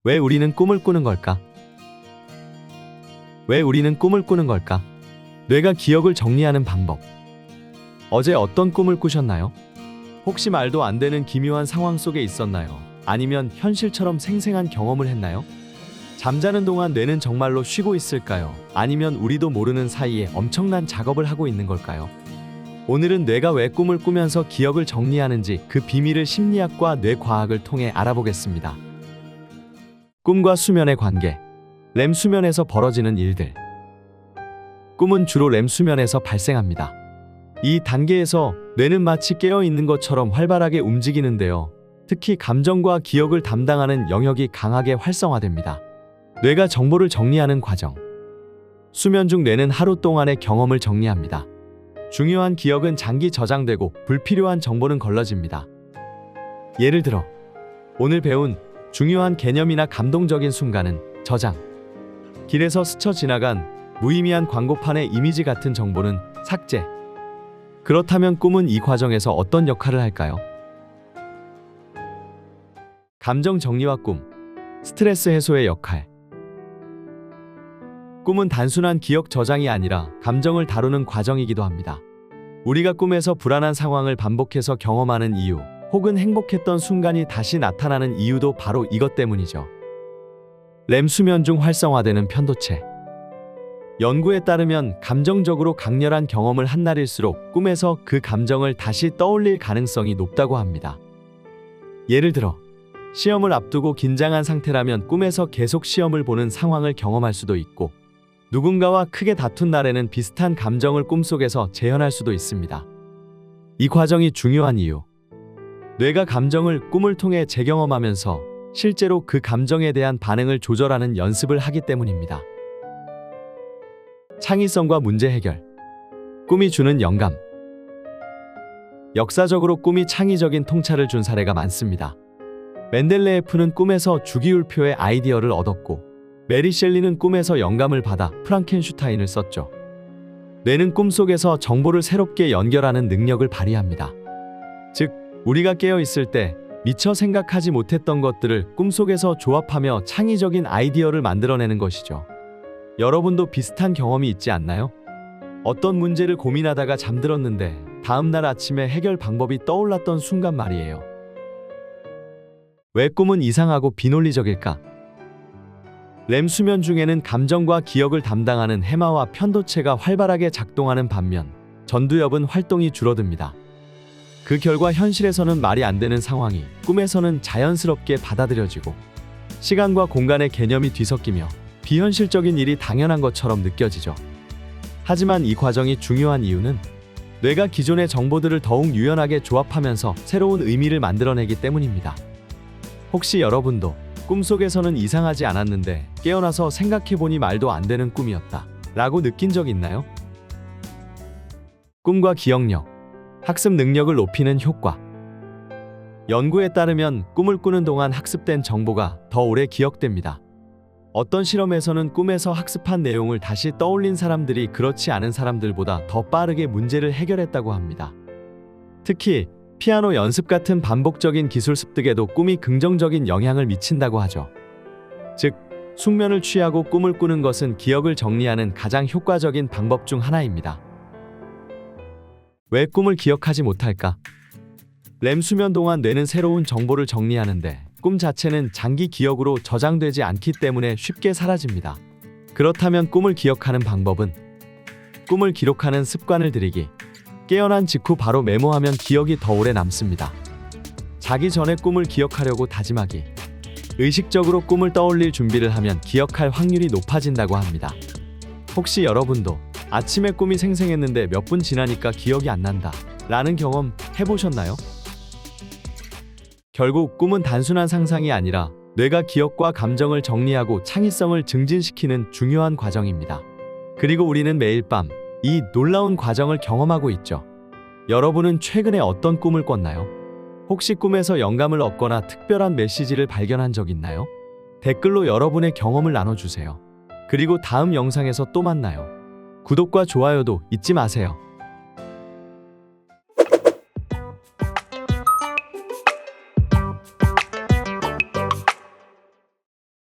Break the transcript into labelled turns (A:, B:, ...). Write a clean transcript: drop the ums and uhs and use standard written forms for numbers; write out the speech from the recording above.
A: 왜 우리는 꿈을 꾸는 걸까? 왜 우리는 꿈을 꾸는 걸까? 뇌가 기억을 정리하는 방법. 어제 어떤 꿈을 꾸셨나요? 혹시 말도 안 되는 기묘한 상황 속에 있었나요? 아니면 현실처럼 생생한 경험을 했나요? 잠자는 동안 뇌는 정말로 쉬고 있을까요? 아니면 우리도 모르는 사이에 엄청난 작업을 하고 있는 걸까요? 오늘은 뇌가 왜 꿈을 꾸면서 기억을 정리하는지 그 비밀을 심리학과 뇌과학을 통해 알아보겠습니다. 꿈과 수면의 관계. 렘 수면에서 벌어지는 일들. 꿈은 주로 렘 수면에서 발생합니다. 이 단계에서 뇌는 마치 깨어 있는 것처럼 활발하게 움직이는데요. 특히 감정과 기억을 담당하는 영역이 강하게 활성화됩니다. 뇌가 정보를 정리하는 과정. 수면 중 뇌는 하루 동안의 경험을 정리합니다. 중요한 기억은 장기 저장되고 불필요한 정보는 걸러집니다. 예를 들어 오늘 배운 중요한 개념이나 감동적인 순간은 저장. 길에서 스쳐 지나간 무의미한 광고판의 이미지 같은 정보는 삭제. 그렇다면 꿈은 이 과정에서 어떤 역할을 할까요? 감정 정리와 꿈. 스트레스 해소의 역할. 꿈은 단순한 기억 저장이 아니라 감정을 다루는 과정이기도 합니다. 우리가 꿈에서 불안한 상황을 반복해서 경험하는 이유, 혹은 행복했던 순간이 다시 나타나는 이유도 바로 이것 때문이죠. 렘 수면 중 활성화되는 편도체. 연구에 따르면 감정적으로 강렬한 경험을 한 날일수록 꿈에서 그 감정을 다시 떠올릴 가능성이 높다고 합니다. 예를 들어 시험을 앞두고 긴장한 상태라면 꿈에서 계속 시험을 보는 상황을 경험할 수도 있고, 누군가와 크게 다툰 날에는 비슷한 감정을 꿈속에서 재현할 수도 있습니다. 이 과정이 중요한 이유. 뇌가 감정을 꿈을 통해 재경험하면서 실제로 그 감정에 대한 반응을 조절하는 연습을 하기 때문입니다. 창의성과 문제 해결. 꿈이 주는 영감. 역사적으로 꿈이 창의적인 통찰을 준 사례가 많습니다. 멘델레예프는 꿈에서 주기율표의 아이디어를 얻었고, 메리 셸리는 꿈에서 영감을 받아 프랑켄슈타인을 썼죠. 뇌는 꿈속에서 정보를 새롭게 연결하는 능력을 발휘합니다. 즉, 우리가 깨어 있을 때 미처 생각하지 못했던 것들을 꿈속에서 조합하며 창의적인 아이디어를 만들어내는 것이죠. 여러분도 비슷한 경험이 있지 않나요? 어떤 문제를 고민하다가 잠들었는데 다음날 아침에 해결 방법이 떠올랐던 순간 말이에요. 왜 꿈은 이상하고 비논리적일까? 렘 수면 중에는 감정과 기억을 담당하는 해마와 편도체가 활발하게 작동하는 반면 전두엽은 활동이 줄어듭니다. 그 결과 현실에서는 말이 안 되는 상황이 꿈에서는 자연스럽게 받아들여지고, 시간과 공간의 개념이 뒤섞이며 비현실적인 일이 당연한 것처럼 느껴지죠. 하지만 이 과정이 중요한 이유는 뇌가 기존의 정보들을 더욱 유연하게 조합하면서 새로운 의미를 만들어내기 때문입니다. 혹시 여러분도 꿈속에서는 이상하지 않았는데 깨어나서 생각해보니 말도 안 되는 꿈이었다 라고 느낀 적 있나요? 꿈과 기억력. 학습 능력을 높이는 효과. 연구에 따르면 꿈을 꾸는 동안 학습된 정보가 더 오래 기억됩니다. 어떤 실험에서는 꿈에서 학습한 내용을 다시 떠올린 사람들이 그렇지 않은 사람들보다 더 빠르게 문제를 해결했다고 합니다. 특히 피아노 연습 같은 반복적인 기술 습득에도 꿈이 긍정적인 영향을 미친다고 하죠. 즉, 숙면을 취하고 꿈을 꾸는 것은 기억을 정리하는 가장 효과적인 방법 중 하나입니다. 왜 꿈을 기억하지 못할까? 렘 수면 동안 뇌는 새로운 정보를 정리하는데 꿈 자체는 장기 기억으로 저장되지 않기 때문에 쉽게 사라집니다. 그렇다면 꿈을 기억하는 방법은? 꿈을 기록하는 습관을 들이기. 깨어난 직후 바로 메모하면 기억이 더 오래 남습니다. 자기 전에 꿈을 기억하려고 다짐하기. 의식적으로 꿈을 떠올릴 준비를 하면 기억할 확률이 높아진다고 합니다. 혹시 여러분도 아침에 꿈이 생생했는데 몇 분 지나니까 기억이 안 난다 라는 경험 해보셨나요? 결국 꿈은 단순한 상상이 아니라 뇌가 기억과 감정을 정리하고 창의성을 증진시키는 중요한 과정입니다. 그리고 우리는 매일 밤 이 놀라운 과정을 경험하고 있죠. 여러분은 최근에 어떤 꿈을 꿨나요? 혹시 꿈에서 영감을 얻거나 특별한 메시지를 발견한 적 있나요? 댓글로 여러분의 경험을 나눠주세요. 그리고 다음 영상에서 또 만나요. 구독과 좋아요도 잊지 마세요.